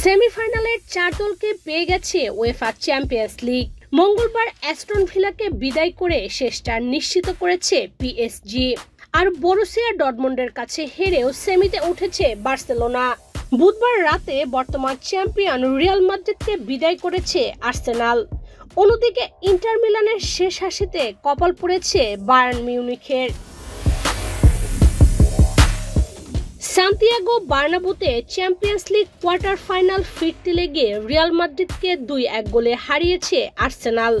সেমিফাইনালের 4 দলকে পেয়ে গেছে উয়েফা চ্যাম্পিয়ন্স লিগ। মঙ্গলবার অ্যাস্টন ভিলাকে বিদায় করে শেষটা নিশ্চিত করেছে পিএসজি। আর বরুসিয়া ডর্টমুন্ডের কাছে হেরেও সেমিতে উঠেছে বার্সেলোনা। বুধবার রাতে বর্তমান চ্যাম্পিয়ন রিয়াল মাদ্রিদকে বিদায় করেছে আর্সেনাল। অন্যদিকে ইন্টার মিলানের শেষ হাসিতে কপাল পড়েছে বায়ার্ন মিউনিখের। সান্তিয়াগো বার্নাবুতে চ্যাম্পিয়ন্স লিগ কোয়ার্টার ফাইনাল ফিরতে লেগে রিয়াল মাদ্রিদকে 2-1 গোলে হারিয়েছে আর্সেনাল।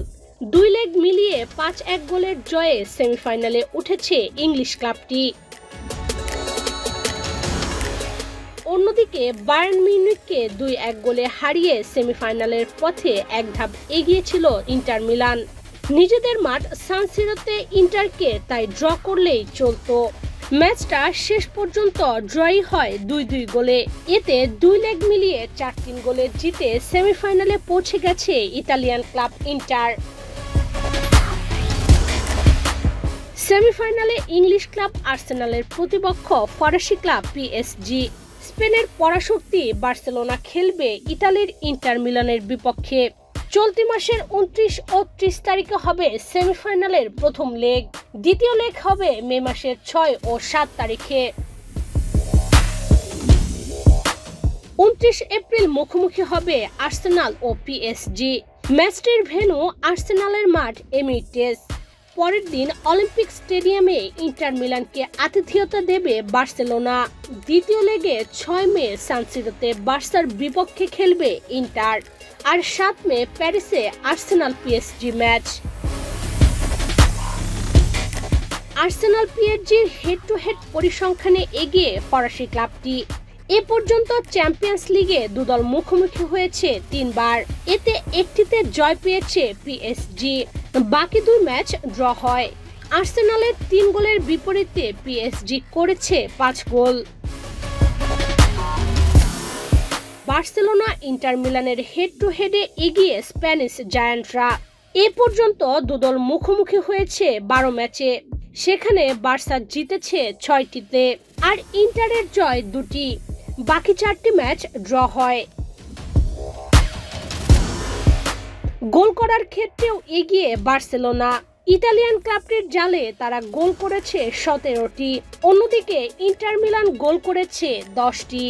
2 লেগ মিলিয়ে 5-1 গোলের জয়ে সেমিফাইনালে উঠেছে ইংলিশ ক্লাবটি। অন্যদিকে বায়ার্ন মিউনিখকে 2-1 গোলে হারিয়ে সেমিফাইনালের পথে এক ধাপ এগিয়েছিল ইন্টার মিলান। নিজেদের মাঠ সান সিরোতে ইন্টারকে তাই ড্র করলেই চলতো। ম্যাচটা শেষ পর্যন্ত ড্রই হয় 2-2 গোলে। এতে 2 লেগ মিলিয়ে 4-3 গোলে জিতে সেমিফাইনালে পৌঁছে গেছে ইতালিয়ান ক্লাব ইন্টার। সেমিফাইনালে ইংলিশ ক্লাব আর্সেনালের প্রতিপক্ষ ফরাসি ক্লাব পিএসজি। স্পেনের পরাশক্তি বার্সেলোনা খেলবে ইতালির ইন্টার মিলানের বিপক্ষে। চলতি মাসের 29 ও 30 তারিখে হবে সেমিফাইনালের প্রথম লেগ। দ্বিতীয় লেগ হবে মে মাসের 6 ও 7 তারিখে। 29 এপ্রিল মুখোমুখি হবে আর্সেনাল ও পিএসজি। ম্যাচটির ভেন্যু আর্সেনালের মাঠ এমিরেটস। পরের দিন অলিম্পিক স্টেডিয়ামে ইন্টার মিলানকে আতিথেয়তা দেবে বার্সেলোনা। দ্বিতীয় লেগে 6 মে সান সিরোতে বার্সার বিপক্ষে খেলবে ইন্টার। আর 7 মে প্যারিসে আর্সেনাল পিএসজি ম্যাচ। আর্সেনাল পিএসজির হেড টু হেড পরিসংখ্যানে এগিয়ে ফরাসি ক্লাবটি। এ পর্যন্ত চ্যাম্পিয়ন্স লিগে দুদল মুখোমুখি হয়েছে 3 বার। এতে একটিতে জয় পেয়েছে পিএসজি, বাকি 2 ম্যাচ ড্র হয়। আর্সেনালের 3 গোলের বিপরীতে পিএসজি করেছে 5 গোল। বার্সেলোনা ইন্টার মিলানের হেড টু হেডে এগিয়ে স্প্যানিশ জায়ান্টরা। এ পর্যন্ত দুদল মুখোমুখি হয়েছে 12 ম্যাচে। সেখানে বার্সা জিতেছে 6টিতে আর ইন্টারের জয় 2টি। বাকি 4টি ম্যাচ ড্র হয়। গোল করার ক্ষেত্রেও এগিয়ে বার্সেলোনা। ইতালিয়ান ক্লাবটির জালে তারা গোল করেছে 17টি। অন্যদিকে ইন্টার মিলান গোল করেছে 10টি।